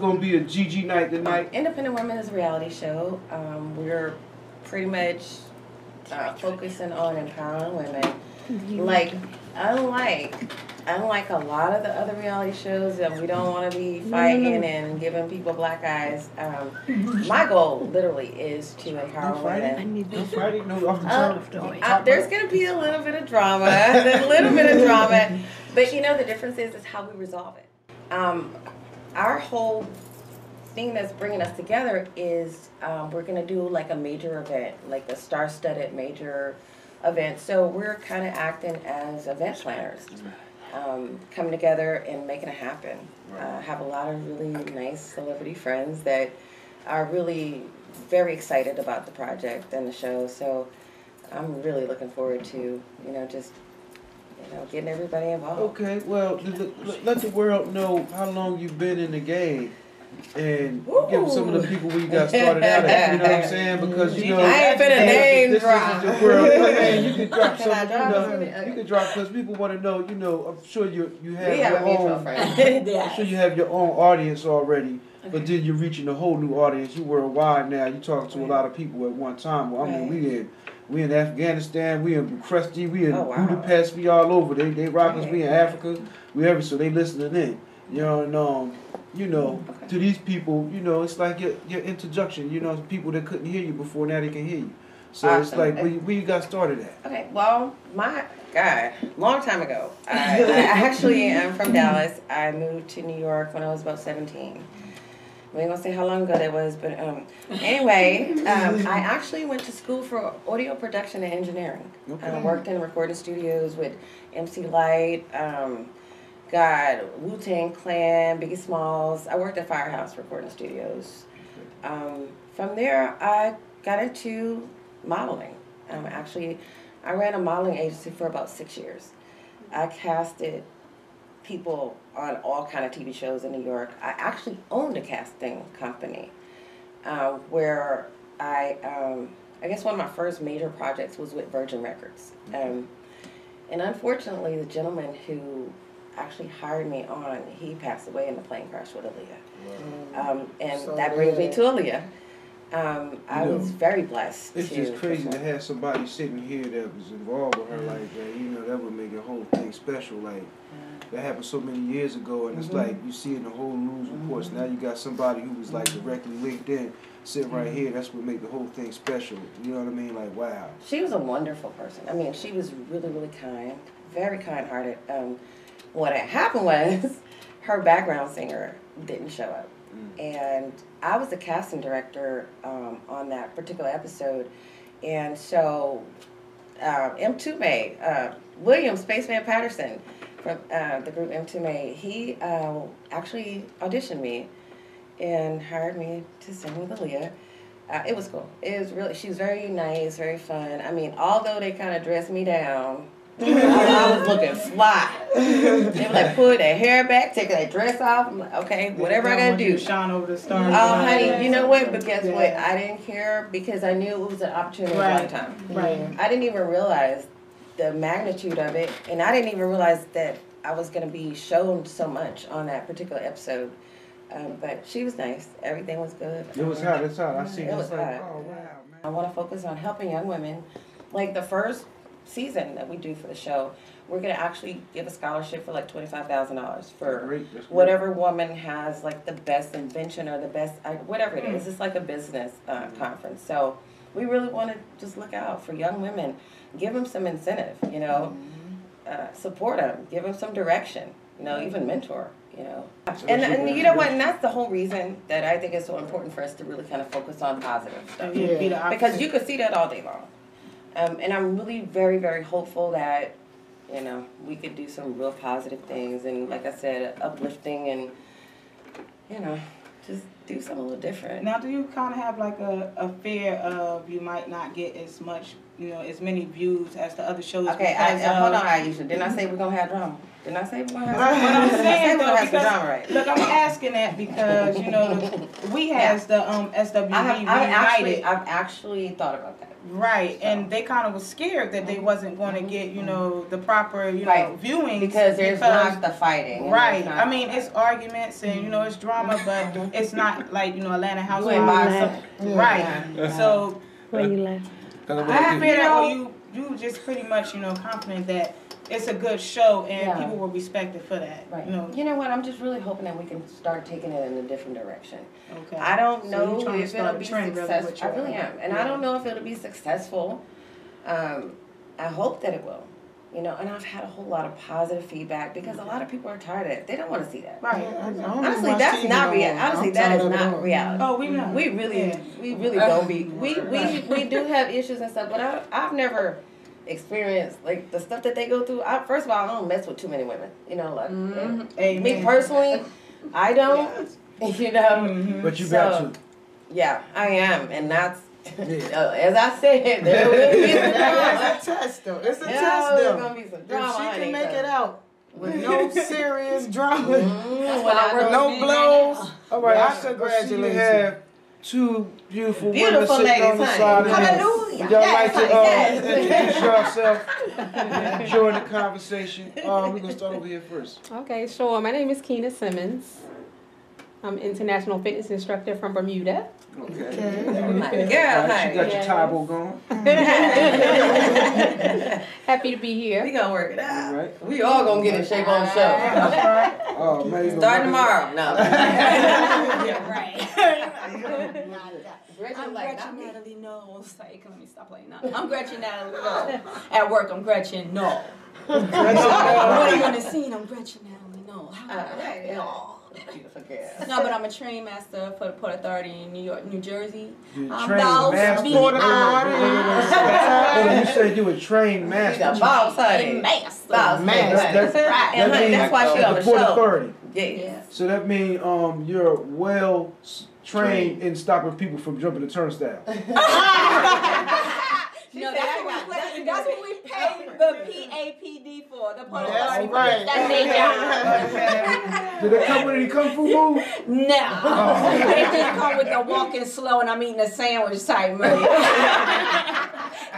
going to be a Gigi night tonight? Independent Women is a reality show. We're pretty much focusing on empowering women. Like, unlike a lot of the other reality shows, we don't want to be fighting and giving people black eyes. My goal, literally, is to empower women. No fighting, no off the top. There's going to be a little bit of drama, but you know the difference is how we resolve it. Our whole thing that's bringing us together is we're going to do like a major event, like a star-studded major event. So we're kind of acting as event planners, coming together and making it happen. Have a lot of really nice celebrity friends that are really very excited about the project and the show. So I'm really looking forward to, just getting everybody involved. Okay, well, let the world know how long you've been in the game. And give some of the people where you got started out at, you know what I'm saying? Because, I ain't finna name drop. This is the world. You can drop some, you can drop, because people want to know, I'm sure you have your own, I'm sure you have your own audience already, but then you're reaching a whole new audience. You worldwide now. You talk to a lot of people at one time. Well, I mean, we in Afghanistan, we in Bucharest, we in Budapest, we all over. They rock us. We in Africa, so they listening in. To these people, it's like your introduction. People that couldn't hear you before, now they can hear you. So awesome. It's like, where you got started at? Okay, well, my God, long time ago. I actually am from Dallas. I moved to New York when I was about 17. We ain't gonna say how long ago that was, but anyway, I actually went to school for audio production and engineering. I worked in recording studios with MC Light, Wu-Tang Clan, Biggie Smalls. I worked at Firehouse Recording Studios. From there, I got into modeling. I ran a modeling agency for about 6 years. I casted people on all kind of TV shows in New York. I actually owned a casting company where I guess one of my first major projects was with Virgin Records. And unfortunately, the gentleman who actually hired me on, he passed away in a plane crash with Aaliyah. And so that brings me to Aaliyah. I was very blessed. It's just crazy to have somebody sitting here that was involved with her like that. That would make the whole thing special. Like, that happened so many years ago, and it's like you see in the whole news reports. Now you got somebody who was like directly linked in, sitting right here. That's what made the whole thing special. You know what I mean? Like, wow. She was a wonderful person. I mean, she was really, really kind, very kind-hearted. What had happened was her background singer didn't show up. And I was the casting director on that particular episode. And so M2May, William Spaceman Patterson from the group M2May, he actually auditioned me and hired me to sing with Aaliyah. It was cool. It was really, she was very nice, very fun. I mean, although they kind of dressed me down, I was looking fly. They were like, pull that hair back, take that dress off. I'm like, okay, whatever I gotta do. Shine over the stars. Oh, honey, you know what? But guess what? I didn't care because I knew it was an opportunity at one time. Right. I didn't even realize the magnitude of it, and I didn't even realize that I was gonna be shown so much on that particular episode. But she was nice. Everything was good. It was hot. It's hot. I see. It was hot. Oh wow, man. I want to focus on helping young women, like the first season that we do for the show, we're going to actually give a scholarship for like $25,000 for whatever woman has like the best invention or the best, whatever it is. It's like a business conference. So we really want to just look out for young women, give them some incentive, support them, give them some direction, even mentor. And you know what, and that's the whole reason that I think it's so important for us to really kind of focus on positive stuff. Because you could see that all day long. And I'm really very, very hopeful that, we could do some real positive things and, like I said, uplifting and, just do something a little different. Now, do you kind of have like a fear of you might not get as much, as many views as the other shows? Okay, hold on, Aisha. Didn't I say we're going to have drama? Didn't I say we're going to have drama? What I'm saying, though, have some drama, right? Look, I'm asking that because, we has the SWB United. I've actually thought about that. Right, so. And they kind of was scared that they wasn't going to get, you know, the proper, you know, viewing because there's not the fighting. Right. I mean, it's arguments and, you know, it's drama, but it's not like, you know, Atlanta Housewives. Right. Yeah. So, why you laugh? I feel that you just pretty much, you know, confident that it's a good show and people will respect it for that. Right. You know what? I'm just really hoping that we can start taking it in a different direction. Okay. I don't know if it'll be successful. I really am. And I don't know if it'll be successful. I hope that it will. You know, and I've had a whole lot of positive feedback because a lot of people are tired of it. They don't want to see that. Right. Honestly, that's not reality. Honestly, that is not reality. Oh, we know. We really don't be. We do have issues and stuff, but I've never experienced like the stuff that they go through. First of all, I don't mess with too many women. You know, like me personally, I don't. You know, but you got to. Yeah, I am, and that's. As I said, there will be some drama. It's a test, though. It's a test, though. There's gonna be some drama. If she can make it out with no serious drama, no blows. All right, I congratulate you. Have two beautiful women sitting ladies, on the side of hallelujah. Would y'all like to introduce yourself? Join the conversation. We're gonna start over here first. Okay, sure. My name is Keena Simmons. I'm an international fitness instructor from Bermuda. Okay. Girl, She got your tabo going. Happy to be here. We gonna work it out. All right. We all gonna get in shape on the show. That's right. Oh, man. Starting tomorrow. No. Yeah, right. I'm Gretchen Natalie Knowles. Let me stop playing now. I'm Gretchen Natalie Knowles. At work, I'm Gretchen Knowles. What are you on the scene? I'm Gretchen Natalie Knowles. Beautiful girl. No, but I'm a train master for the Port Authority in New Jersey. I'm boss You said you were trained master. Boss, honey. Master. That's why she on the Port show. Authority. Yes. So that means you're well trained in stopping people from jumping the turnstile. No, that's what we pay the PAPD for, the Port Authority. Right. That's their job. Did they come with any kung fu moves? No. They just come with the walking slow and I'm eating a sandwich type movie.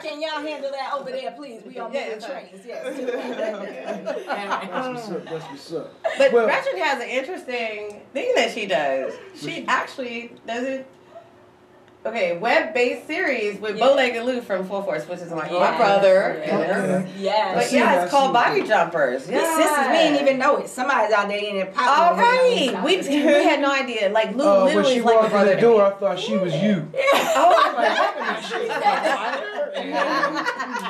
Can y'all handle that over there, please? We on moving trains, yes. That's what's up. But Gretchen has an interesting thing that she does. She actually does it. Okay, web-based series with Bow-Legged Lou from Full Force, which is like my brother. Yes. But it's called Body Jumpers. Yeah. Sisters, we didn't even know it. Somebody's out there in it popping. All right. We had no idea. Like, Lou literally when she is like a walked brother through the door, I thought she was you.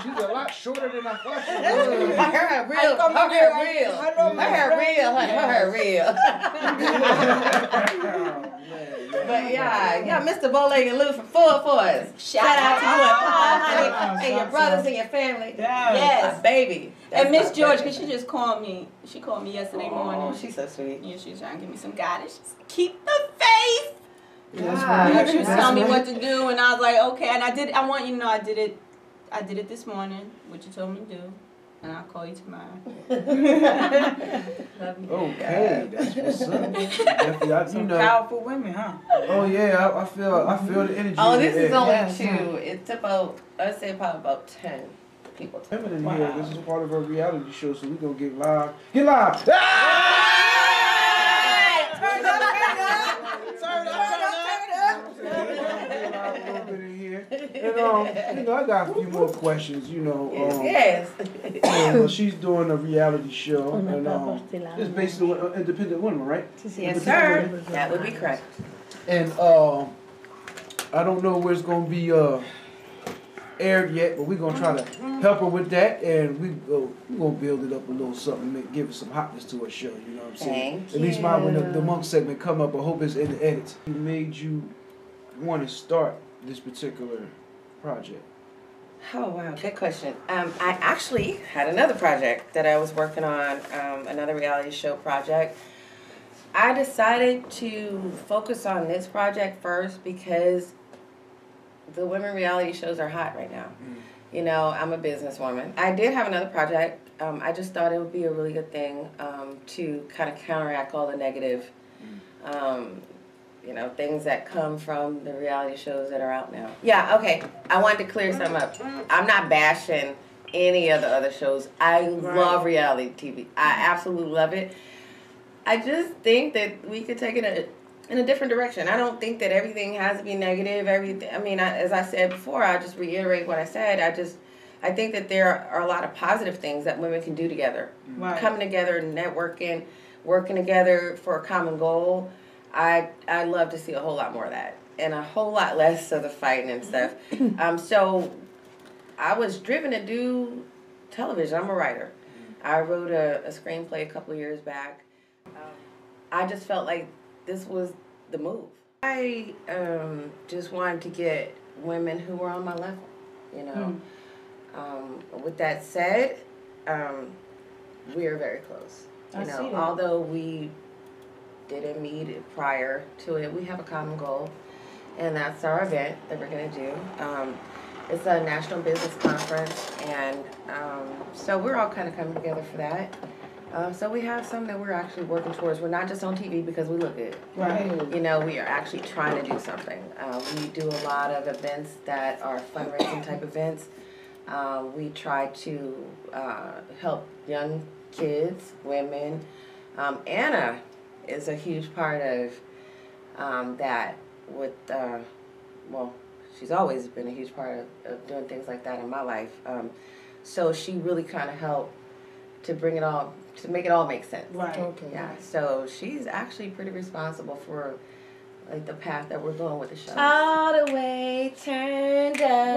She's a lot shorter than I thought she was. Her hair real. But yeah, Mr. Bow-Legged Lou from Full Force. Shout out to you and Paul, honey, and your brothers and your family. Yes. My baby. And Miss George, because she just called me. She called me yesterday morning. Oh, she's so sweet. Yeah, she's trying to give me some guidance. She's keep the faith. Yeah, she was telling me what to do, and I was like, okay. And I want you to know I did it this morning, what you told me to do. And I'll call you tomorrow. Okay, that's what's up. Some powerful women, huh? Oh yeah, I feel the energy. Oh, this is only 2. It's about, I'd say probably about 10 people. Feminine here. This is part of our reality show, so we're gonna get live. Get live! Ah! Turn up! And I got a few more questions. Yes. She's doing a reality show, and it's based on independent women, right? Yes, sir. That would be correct. And I don't know where it's gonna be aired yet, but we're gonna try to help her with that, and we're gonna build it up a little something, give it some hotness to her show. You know what I'm saying? At least when the monk segment come up, I hope it's in the edits. What made you want to start this particular project? Oh wow, good question. I actually had another project that I was working on, another reality show project. I decided to focus on this project first because the women reality shows are hot right now. You know, I'm a businesswoman. I did have another project. I just thought it would be a really good thing to kind of counteract all the negative you know, things that come from the reality shows that are out now. Yeah, okay. I wanted to clear something up. I'm not bashing any of the other shows. I love reality TV. I absolutely love it. I just think that we could take it in a different direction. I don't think that everything has to be negative. I mean, as I said before, I'll just reiterate what I said. I think that there are a lot of positive things that women can do together. Right. Coming together, networking, working together for a common goal. I love to see a whole lot more of that. And a whole lot less of the fighting and stuff. So I was driven to do television. I'm a writer. I wrote a screenplay a couple of years back. I just felt like this was the move. I just wanted to get women who were on my level, you know. With that said, we are very close. You know, although we didn't meet prior to it, we have a common goal, and that's our event that we're going to do. It's a national business conference, and so we're all kind of coming together for that. So we have some that we're actually working towards. We're not just on TV because we look good. Right. You know, we are actually trying to do something. We do a lot of events that are fundraising type events. We try to help young kids, women. Anna is a huge part of that with, well, she's always been a huge part of doing things like that in my life. So she really kind of helped to bring it all, to make it all make sense. Right. Okay. Yeah. So she's actually pretty responsible for like the path that we're going with the show. All the way turned up.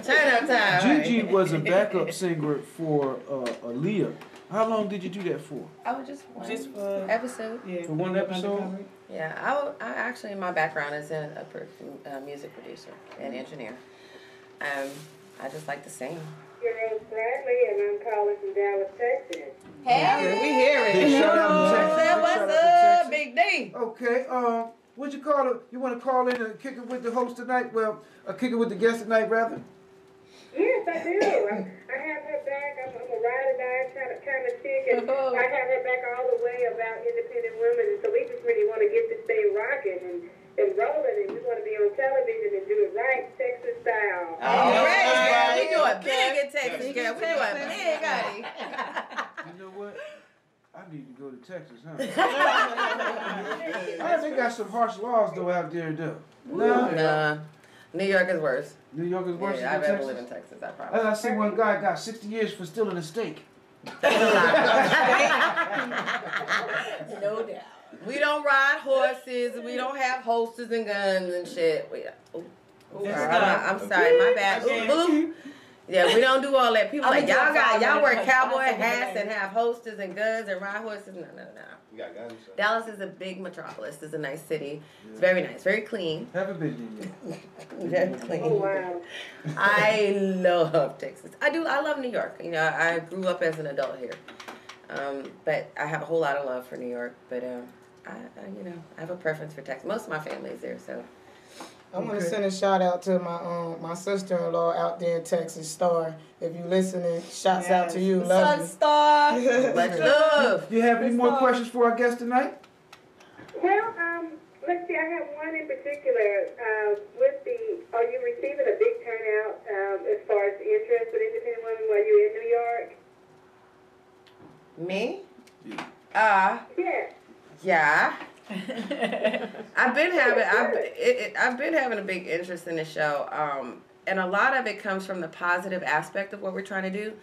Turn up time. Gigi was a backup singer for Aaliyah. How long did you do that for? I was just for episode. Yeah. For one episode? Yeah. I actually, my background is in a music producer and engineer. I just like to sing. Your name's Bradley, and I'm calling from Dallas, Texas. Hey, we hear it. Big shout out to Texas. What's up, Big D? Okay, what'd you call it? You want to call in and kick it with the host tonight? Well, kick it with the guest tonight, rather? Yes, I do. I have her back. I'm a ride or die kind of chick, and I have her back all the way about independent women, and so we just really want to get this thing rocking and rolling, and we want to be on television and do it right, Texas style. All right, we do it big in Texas, girl. We do it big, honey. You know what? I need to go to Texas, huh? I heard they got some harsh laws, though, out there, though. Nah. New York is worse. New York is worse than I'd Texas? rather live in Texas, I promise. I see one guy got 60 years for stealing a steak. No doubt. We don't ride horses. We don't have holsters and guns and shit. I'm sorry, my bad. Yeah, we don't do all that. People like y'all wear cowboy hats and have holsters and guns and ride horses. No. You got guns. So. Dallas is a big metropolis. It's a nice city. Yeah. It's very nice, very clean. Haven't been yet. Very clean. Oh wow. I love Texas. I love New York. You know, I grew up as an adult here, but I have a whole lot of love for New York. But I have a preference for Texas. Most of my family is there, so. I want to send a shout out to my sister-in-law out there in Texas, Star. If you listening, shouts out to you. Love you. Star. Much love. Do you have any more questions for our guest tonight? Well, let's see. I have one in particular. Are you receiving a big turnout as far as interest with independent women while you're in New York? Me? Yeah. Yeah. I've been having a big interest in the show, and a lot of it comes from the positive aspect of what we're trying to do.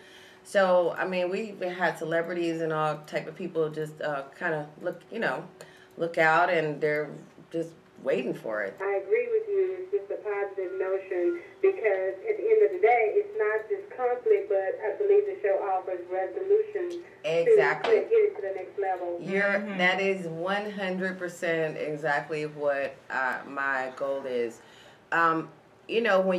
So, I mean, we had celebrities and all type of people just kind of look out, and they're just waiting for it. I agree with you. It's just a positive notion because at the end of the day, it's not just conflict, but I believe the show offers resolution. Exactly. To get it to the next level. That is 100% exactly what my goal is. When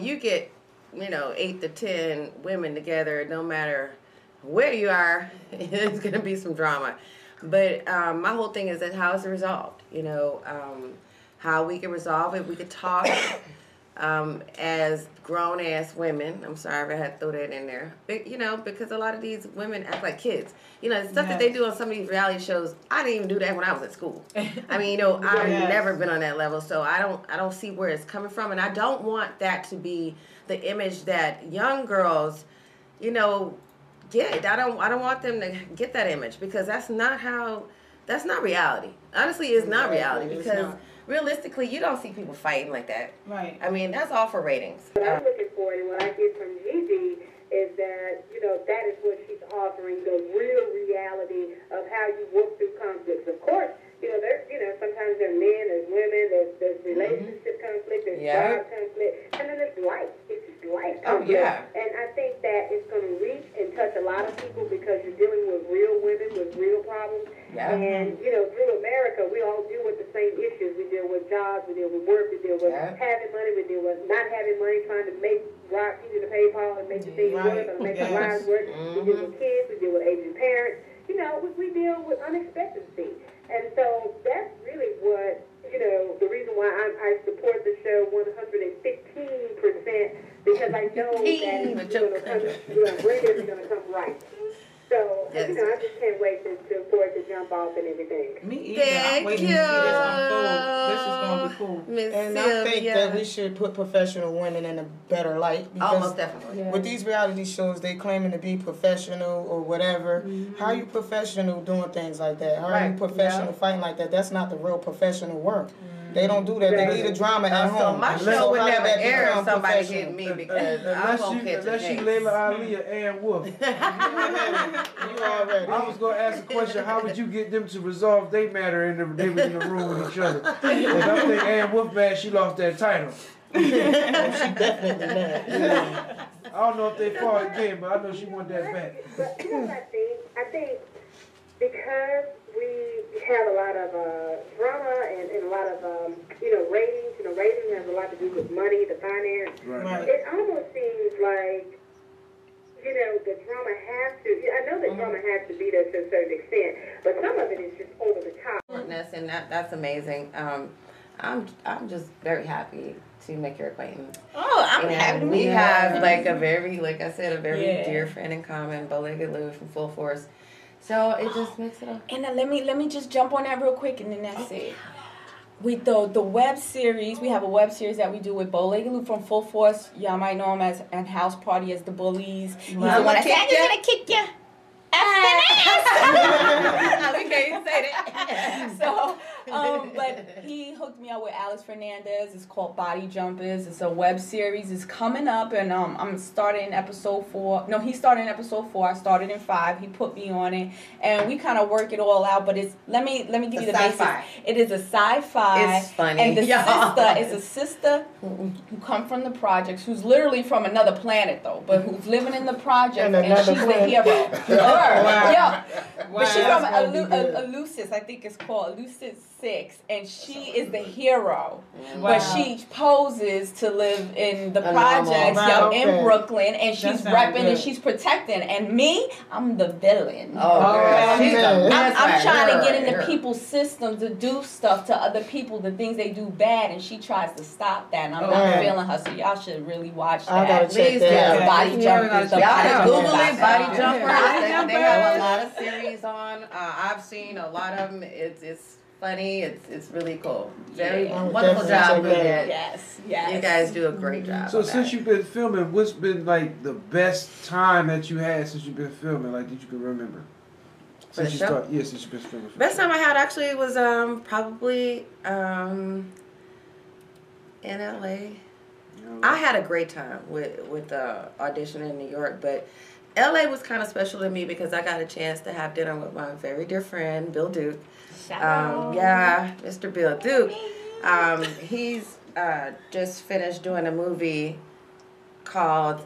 you get 8 to 10 women together, no matter where you are, there's going to be some drama. But my whole thing is that how is it resolved? How we can resolve it. We could talk. as grown ass women. I'm sorry if I had to throw that in there. But, you know, because a lot of these women act like kids. You know, the stuff that they do on some of these reality shows, I didn't even do that when I was at school. I mean, you know, I've never been on that level, so I don't see where it's coming from, and I don't want that to be the image that young girls, you know, get. I don't want them to get that image, because that's not reality. Honestly, it's not reality, because realistically, you don't see people fighting like that. Right. I mean, that's all for ratings. What I'm looking for and what I get from Gigi is that, you know, that is what she's offering, the real reality of how you work through conflicts. Of course, you know, sometimes there are men, there's women, there's relationship conflict, there's job conflict, and then there's life. It's just life conflict. Oh, yeah. And I think that it's going to reach and touch a lot of people, because you're dealing with real women with real problems. Yeah. And, you know, through America, we all deal with the same issues. We deal with jobs, we deal with work, we deal with having money, we deal with not having money, trying to make rock easy to pay Paul and make the things work, or make the lives work. We deal with kids, we deal with aging parents. You know, we deal with unexpectancy. And so that's really what, you know, the reason why I support the show 115%, because I know that it's going to come, it's going to come right. So, you know, I just can't wait for it to jump off and everything. Me either. I'm waiting to see this unfold. This is going to be cool. And I think that we should put professional women in a better light. Because most definitely. with these reality shows, they claiming to be professional or whatever. How are you professional doing things like that? How are you professional fighting like that? That's not the real professional work. They don't do that. They leave the drama at home. So my show would never air if somebody hit me, because I won't catch unless you Layla Ali or Ann Wolf. You already. I was going to ask a question. How would you get them to resolve their matter and they were in the room with each other? If I think Ann Wolf mad, she lost that title. She definitely mad. Yeah. I don't know if they fought again, but I know she won that back. But you know what I think because we have a lot of drama and a lot of, ratings. You know, ratings has a lot to do with money, the finance. Right. It almost seems like, you know, the drama has to, I know that drama has to be there to a certain extent, but some of it is just over the top. And that's amazing. I'm just very happy to make your acquaintance. Oh, I'm happy to meet you. We have like a very dear friend in common, Bow-Legged Lou from Full Force. So it just makes it up. And let me just jump on that real quick, and then that's it. With the web series, we have a web series that we do with Bow-Legged Lou from Full Force. Y'all might know him at House Party as the Bullies. He's the one that said, "I'm just gonna kick you." We can't even say that. So, but he hooked me up with Alex Fernandez. It's called Body Jumpers. It's a web series. It's coming up, and I'm starting in episode 4. No, he started in episode 4. I started in 5. He put me on it, and we kind of work it all out. But it's let me give you the basics. It is a sci-fi. It's funny. And the sister who come from the projects, who's literally from another planet though, but who's living in the project, and she's the hero. Wow. Yeah. But she's from Elucis, I think it's called Elucis 6, and she is the hero. Wow. But she poses to live in the projects, in Brooklyn, and she's repping and she's protecting. And me, I'm the villain. I'm trying to get into people's systems to do stuff to other people, the things they do bad, and she tries to stop that. And I'm not feeling her, so y'all should really watch that. I gotta check that. Body Jumpers. Y'all can Google it, Body Jumpers. They have a lot of series on. I've seen a lot of them. It's funny. It's really cool. Very wonderful job with it. Yes. You guys do a great job. So since you've been filming, what's been like the best time that you had since you've been filming? Like that you can remember? Since you started, since you've been filming. Best time I had actually was probably in LA. I had a great time with auditioning in New York, but LA was kind of special to me because I got a chance to have dinner with my very dear friend Bill Duke. Mr. Bill Duke. He's just finished doing a movie called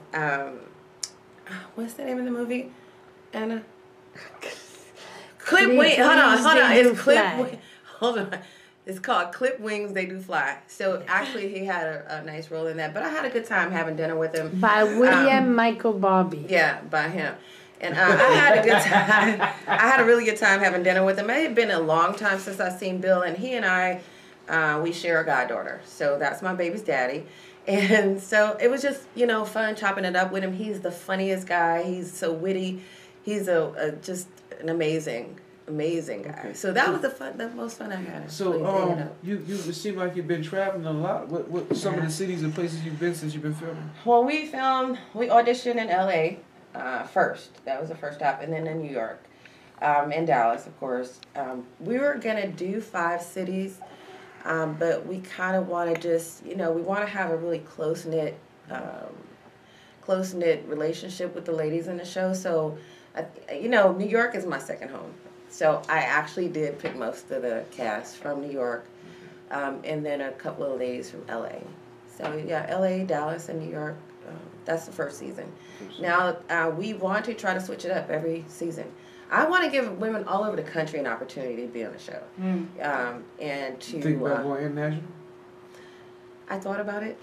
what's the name of the movie? Anna. Clip Wings. Hold on. It's Clip. Hold on. It's called Clip Wings, They Do Fly. So actually, he had a nice role in that. But I had a good time having dinner with him. By William Michael Bobby. Yeah, by him. And I had a good time. I had a really good time having dinner with him. It had been a long time since I've seen Bill, and he and I, we share a goddaughter. So that's my baby's daddy. And so it was just, fun chopping it up with him. He's the funniest guy. He's so witty. He's just an amazing guy. Okay. So that was the most fun I had. So you it seem like you've been traveling a lot. What some of the cities and places you've been since you've been filming? Well, we auditioned in LA first. That was the first stop, and then in New York, in Dallas, of course. We were gonna do 5 cities. But we kind of want to just, we want to have a really close-knit relationship with the ladies in the show. So, New York is my second home. So I actually did pick most of the cast from New York, and then a couple of ladies from LA. So yeah, LA, Dallas, and New York. That's the first season. Now we want to try to switch it up every season. I want to give women all over the country an opportunity to be on the show. And to... You think about going international? I thought about it.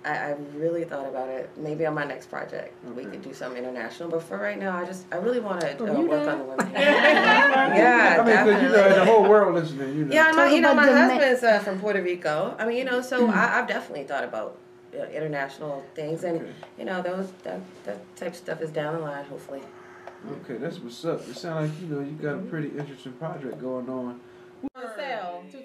I really thought about it. Maybe on my next project we could do something international. But for right now, I really want to work on the women. Yeah, because the whole world listening. Yeah, my husband's from Puerto Rico. So I've definitely thought about international things, and that type of stuff is down the line, hopefully. Okay, that's what's up. It sounds like you got a pretty interesting project going on.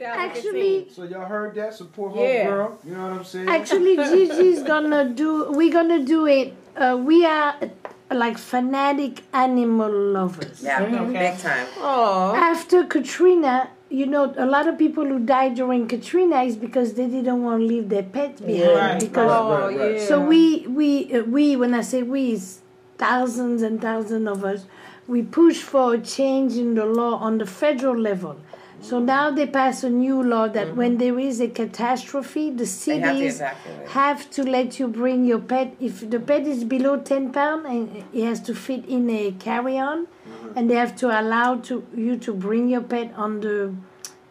Actually, so y'all heard that? Support homegirl. You know what I'm saying? Actually, Gigi's we're gonna do it. We are like fanatic animal lovers. Yeah, big time. Oh. After Katrina, a lot of people who died during Katrina is because they didn't want to leave their pets behind. Right. So we when I say we, it's thousands and thousands of us, we push for a change in the law on the federal level. So now they pass a new law that when there is a catastrophe, the cities have to let you bring your pet. If the pet is below 10 pounds and it has to fit in a carry-on, and they have to allow you to bring your pet on the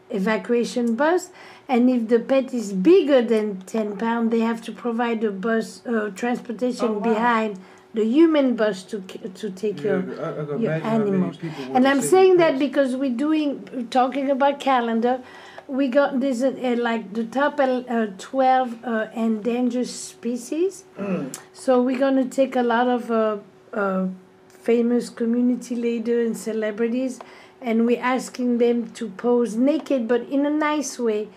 evacuation bus. And if the pet is bigger than 10 pounds, they have to provide a bus transportation behind the human bus to take your animals. And I'm saying that because we're talking about calendar, we got this like the top 12 endangered species. So we're going to take a lot of famous community leaders and celebrities, and we're asking them to pose naked, but in a nice way.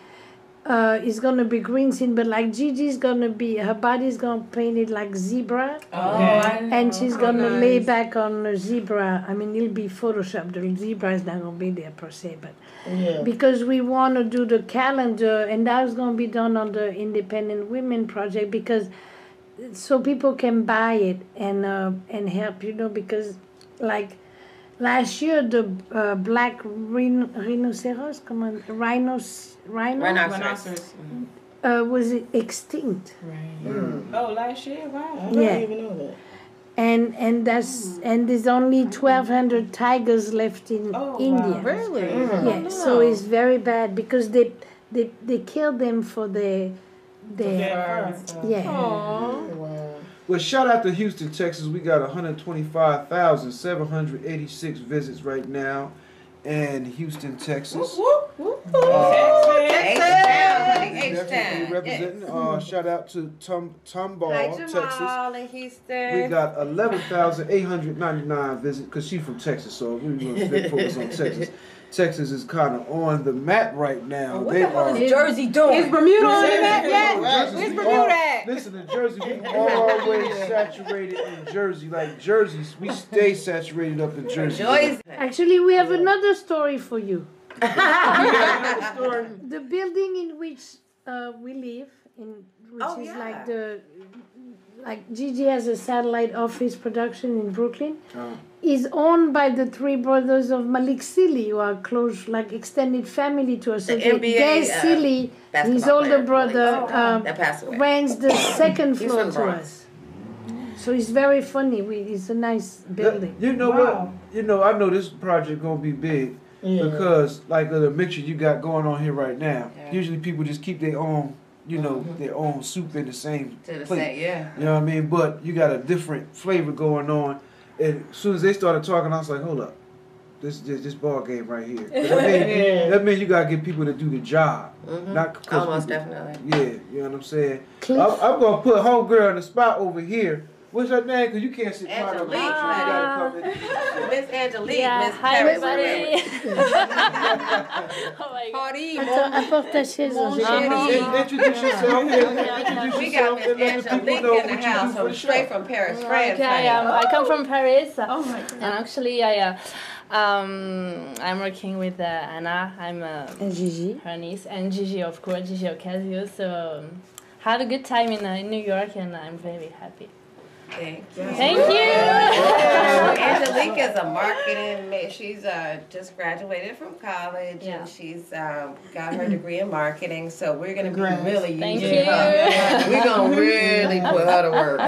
It's gonna be green scene, but like Gigi's gonna be, her body's gonna paint it like zebra, and she's gonna lay back on a zebra. I mean, it'll be photoshopped. The zebra is not gonna be there per se, but because we want to do the calendar, and that's gonna be done on the Independent Women Project, because so people can buy it and help, because like. Last year, the black rhinoceros, rhinoceros was extinct. Right. Oh, last year? Wow. I didn't even know that. And there's only 1,200 tigers left in India. Wow. Really? Yeah. So it's very bad because they kill them for their fur. Yeah. Wow. Well, shout out to Houston, Texas. We got 125,786 visits right now in Houston, Texas. Definitely representing. Shout out to Tomball, Texas. In Houston. We got 11,899 visits because she's from Texas, so we want to focus on Texas. Texas is kind of on the map right now. What the hell is Jersey doing? Is Bermuda on the map yet? Where's Bermuda at? Listen, in Jersey, we always saturated in Jersey. Like Jersey, we stay saturated up in Jersey. Actually, we have another story for you. The building in which we live, like Gigi has a satellite office production in Brooklyn, is owned by the 3 brothers of Malik Sealy, who are close, like extended family to us. So Des Sealy, his older brother, rents the second floor to us. So it's very funny. It's a nice building. You know what? I know this project gonna be big because like the mixture you got going on here right now. Usually people just keep their own. Their own soup in the same plate. You know what I mean? But you got a different flavor going on. And as soon as they started talking, I was like, hold up. this ball game right here. That means you gotta get people to do the job, not almost people, definitely. Yeah, you know what I'm saying. I'm gonna put homegirl in the spot over here. What's her name? Because you can't sit quiet over here. You gotta come in. Miss Angelique, Miss Hi, everybody. Oh my Attends, apporte ta chaise. Introduce yourself. We got Miss Angelique in the house, from straight from Paris, France. Okay, I come from Paris. Oh my God. And actually, I'm working with Anna. I'm And Gigi. her niece, and Gigi, of course, Gigi Ocasio. So had a good time in New York, and I'm very happy. Thank you. Thank you. Angelique is a marketing. She's just graduated from college, and she's got her degree in marketing. So we're gonna be really using her. We're gonna really put her to work.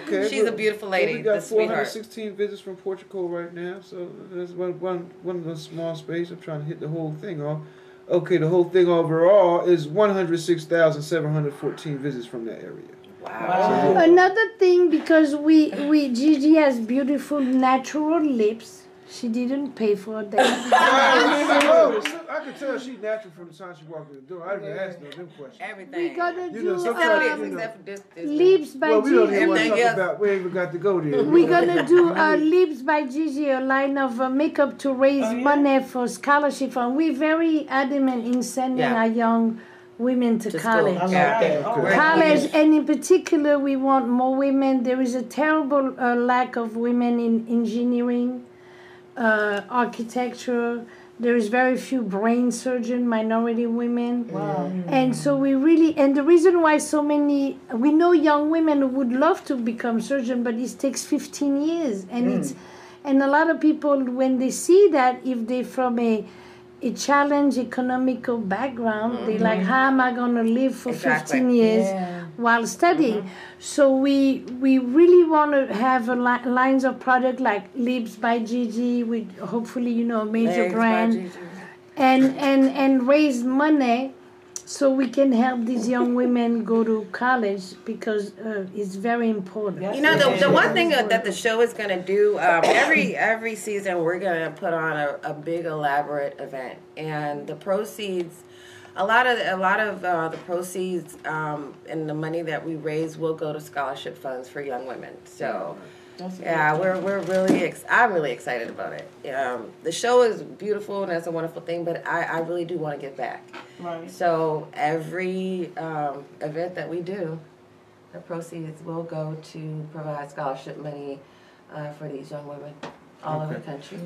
Okay, she's a beautiful lady. We got sweetheart. 416 visits from Portugal right now, so there's one of the small space. I'm trying to hit the whole thing off. Okay, the whole thing overall is 106,714 visits from that area. Wow. So, Another thing, because Gigi has beautiful natural lips. She didn't pay for that. I could tell she's natural from the time she walked in the door. I didn't ask no them questions. Everything. We gotta do except for this. lips by Well, we don't Gigi. even want to talk about. We ain't even got to go there. We're gonna do lips by Gigi, a line of makeup to raise money for scholarship, and we're very adamant in sending our young women to college. College, and in particular, we want more women. There is a terrible lack of women in engineering, architecture. There is very few brain surgeon, minority women. Wow. And so we really, and the reason why so many, we know young women who would love to become surgeon, but it takes 15 years. And and a lot of people, when they see that, if they're from a challenge economical background, they're like, how am I going to live for 15 years while studying? So we really want to have lines of product like Lips by Gigi, with hopefully, a major brand, and raise money so we can help these young women go to college, because it's very important. The one thing that the show is going to do, every season we're going to put on a big elaborate event, and the proceeds, a lot of the proceeds and the money that we raise will go to scholarship funds for young women. So we're really I'm really excited about it. The show is beautiful and that's a wonderful thing, but I really do want to give back. Right. So every event that we do, the proceeds will go to provide scholarship money for these young women all over the country.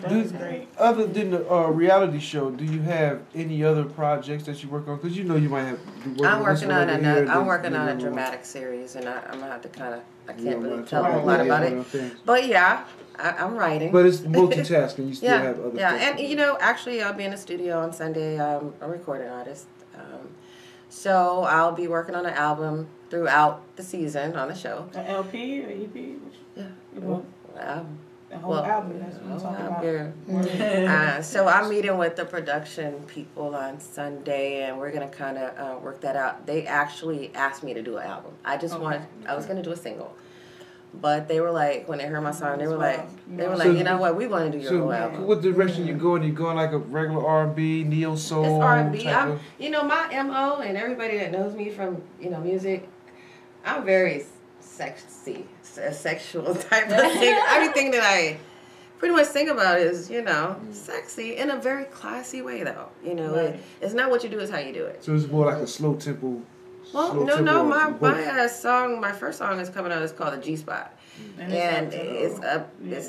That's great. Other than the reality show, do you have any other projects that you work on? Because you might have. I'm working on a dramatic series, and I'm gonna have to kind of. I can't really tell a whole lot about it, but I'm writing. But it's multitasking. You still have other stuff. And actually, I'll be in the studio on Sunday. I'm a recording artist, so I'll be working on an album throughout the season on the show. An LP or EP? The whole album. That's what I'm talking about. So I'm meeting with the production people on Sunday, and we're gonna kind of work that out. They actually asked me to do an album. I was gonna do a single, but they were like, when they heard my song, they were like, you know what, we want to do your whole album. What direction you going? You going like a regular R&B, neo soul? It's R&B. My MO, and everybody that knows me from music, I'm very sexy, a sexual type of thing. Everything that I pretty much think about is, sexy in a very classy way, though. It's not what you do, it's how you do it. So it's more like a slow tempo. Well, my first song is coming out. It's called the G Spot, and it's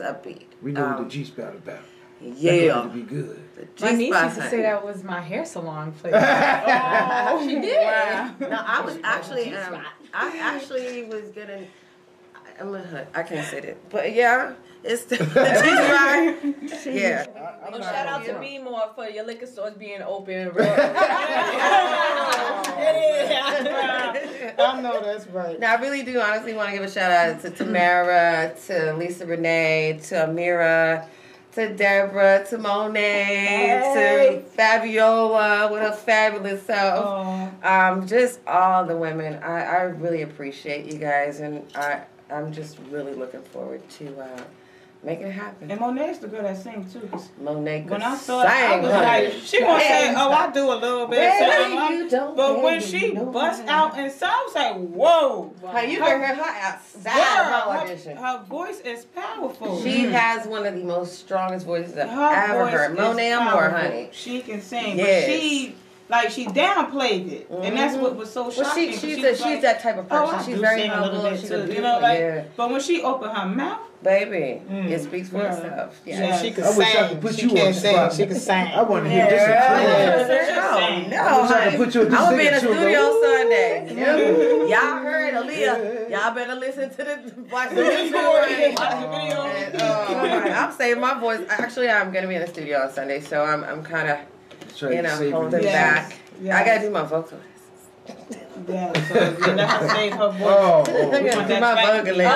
upbeat. We know what the G Spot about. Yeah, to be good. My niece used to say that was my hair salon place. She did. Wow. No, I was actually, I actually was gonna. I can't say that, but yeah, it's the G Spot. Yeah. Shout out to B More for your liquor stores being open. I know that's right. Now, I really do honestly want to give a shout out to Tamara, to Lisa Renee, to Amira, to Deborah, to Monet, to Fabiola with her fabulous self. Just all the women. I really appreciate you guys, and I'm just really looking forward to Making it happen. And Monet's the girl that sings too. Monet could when I saw it, I was sing, like, she gonna say, "Oh, I do a little bit." But when she no bust out and sang, I was like, "Whoa!" Hey, you can hear her outside. Her voice is powerful. She has one of the most strongest voices I've ever heard. Monet Moore, honey. She can sing, but she downplayed it, and that's what was so shocking. Well, she's that type of person. She's very humble. She's a beautiful, but when she opened her mouth, baby, it speaks for itself. Yeah, she could I sing. wish I could put you on the spot. She could sing. I want to hear just a No, I wish I could put you on this. I'm gonna be in the studio Sunday. Y'all heard Aaliyah. Y'all better listen to watch the video. I'm saving my voice. Actually, I'm gonna be in the studio on Sunday, so I'm kind of holding back. I gotta do my vocal. Yeah, so you're not gonna save her voice.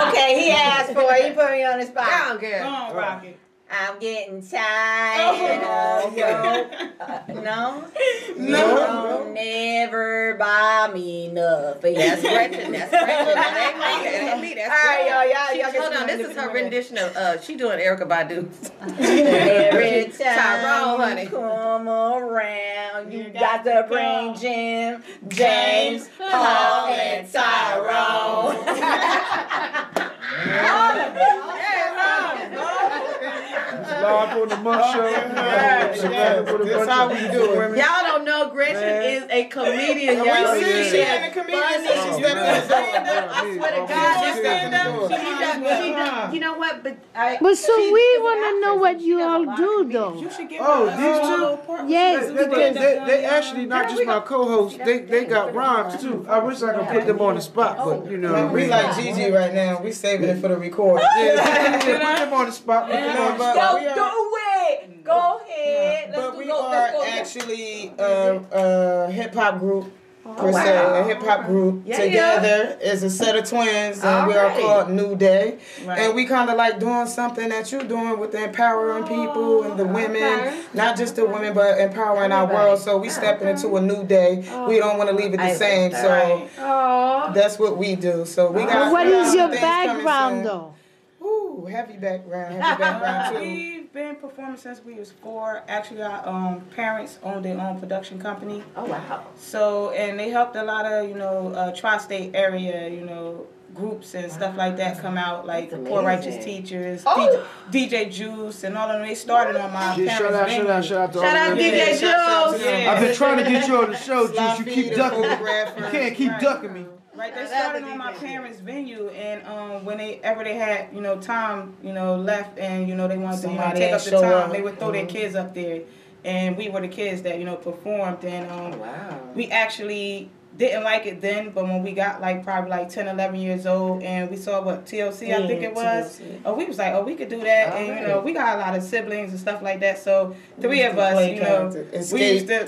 Okay, he asked for it. He put me on the spot. Come on, girl. Come on, Rocket. I'm getting tired of you. No. Never buy me nothing. That's Gretchen. That ain't me. That's Alright, y'all. Hold on. This is her rendition of. She doing Erykah Badu. Every time Tyrone, honey. come around, you got to bring Jim, James, Paul, and Tyrone. Live on the Month Show. That's how we do it. Y'all don't know Gretchen is a comedian. Y'all We see she in the comedian. I swear to God, stand up. She does. You know what? But so we want to know what you all do, though. You should get these two? Yes, because They actually not just my co-hosts. They got rhymes too. I wish I could put them on the spot, but you know. We like Gigi right now. We saving it for the record. Put them on the spot. Do it. Go ahead. But we are actually a hip hop group. Per se, a hip hop group together is a set of twins, and we are called New Day. And we kind of like doing something that you're doing with the empowering people and the women, not just the women, but empowering our world. So we stepping into a new day. We don't want to leave it the same. So that's what we do. So we got. What is your background, though? Ooh, heavy background too. We've been performing since we was 4. Actually, our parents owned their own production company. Oh wow! So and they helped a lot of tri-state area groups and stuff like that come out, like the Poor Righteous Teachers, DJ Juice, and all of them. They started on my parents' venue. Shout out DJ Juice. I've been trying to get you on the show, Juice. You keep ducking me. You can't keep ducking me. Right, they started on my parents' venue, and when they had time left, and they wanted to take up the time, they would throw their kids up there, and we were the kids that performed, and we actually didn't like it then, but when we got probably 10, 11 years old, and we saw TLC, I think it was, we was like, we could do that, and we got a lot of siblings and stuff like that, so 3 of us, we used to,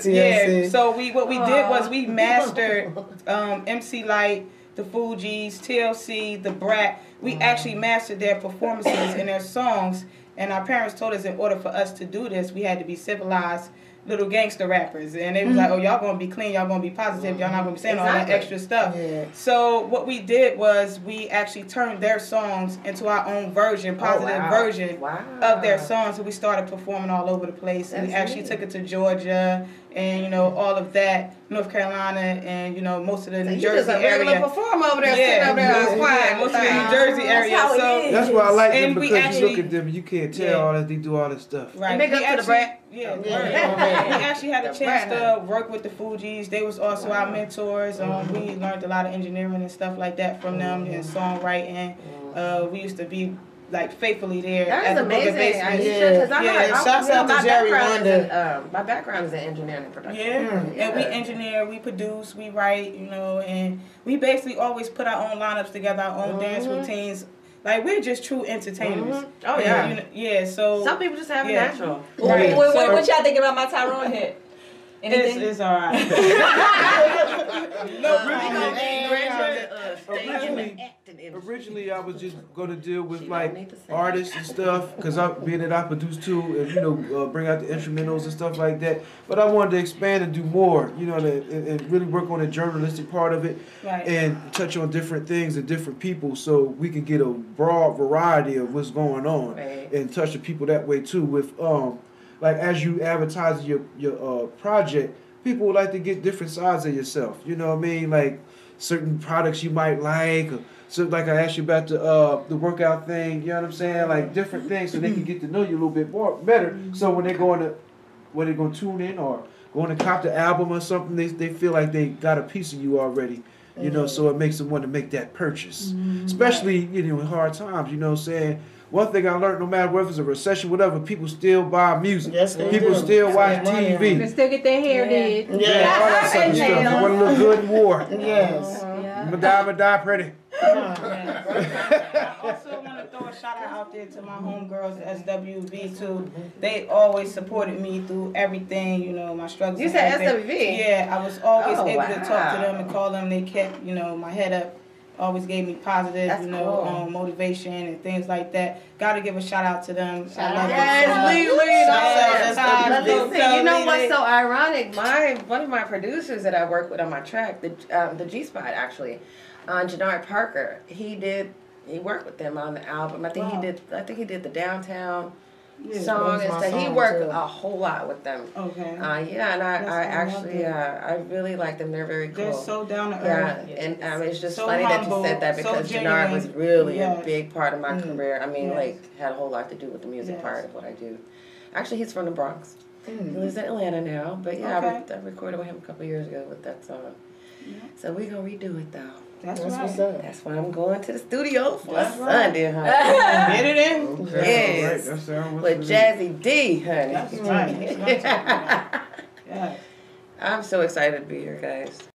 so what we did was we mastered MC Light, the Fugees, TLC, the Brat. We actually mastered their performances and their songs, and our parents told us in order for us to do this, we had to be civilized little gangster rappers, and they was like, y'all gonna be clean, y'all gonna be positive, y'all not gonna be saying all that extra stuff. So what we did was we actually turned their songs into our own version, positive version of their songs. So we started performing all over the place, and we actually took it to Georgia and all of that, North Carolina, and most of the New Jersey area. Perform over there, sitting over there, quiet. Most of the New Jersey area. So that's why I like them, because you look at them and you can't tell all that they do all this stuff. Right. And big up to the Brat. We actually had a chance to work with the Fugees. They was also our mentors. We learned a lot of engineering and stuff like that from them, and songwriting. We used to be faithfully there. That is amazing. Shouts out to Jerry Wonder. My background is in engineering and production. And we engineer, we produce, we write, and we basically always put our own lineups together, our own dance routines. We're just true entertainers. Oh yeah. So some people just have it natural. Right. What y'all think about my Tyrone hit? Anything? It's all right. fashion industry. Originally, I was just gonna deal with like artists and stuff, cause being that I produce too, and bring out the instrumentals and stuff like that. But I wanted to expand and do more, and really work on the journalistic part of it, and touch on different things and different people, so we can get a broad variety of what's going on, and touch the people that way too. With like as you advertise your project, people would like to get different sides of yourself. You know what I mean? Like certain products you might like. So like I asked you about the workout thing, you know what I'm saying? Like different things so they can get to know you a little bit more better. So when they're going to tune in or going to cop the album or something, they feel like they got a piece of you already. So it makes them want to make that purchase. Especially, in hard times, you know what I'm saying? One thing I learned, no matter whether it's a recession, whatever, people still buy music. Yes, they people do. still watch TV. They still get their hair did. All that stuff. You want to look good in war. Yes. I'm gonna die pretty. I also want to throw a shout out there to my homegirls at SWV too. They always supported me through everything, my struggles. You said SWV? Yeah, I was always able to talk to them and call them. They kept, my head up. Always gave me positive, cool. Motivation and things like that. Got to give a shout out to them. Listen, you know what's so ironic? One of my producers that I work with on my track, the G Spot actually, Jannard Parker. He worked with them on the album. I think he did the Downtown song and stuff. He worked a whole lot with them. Okay. And I really like them. They're very cool. They're so down to earth. Yeah, and it's just so funny humble, that you said that because Jannard was really a big part of my career. I mean, had a whole lot to do with the music part of what I do. Actually, he's from the Bronx. He lives in Atlanta now, but I recorded with him a couple years ago with that song. Yeah. So we're gonna redo it though. That's right. That's why I'm going to the studio for Sunday, honey. Get it in? Yes. With Jazzy D, honey. That's right. I'm so excited to be here, guys.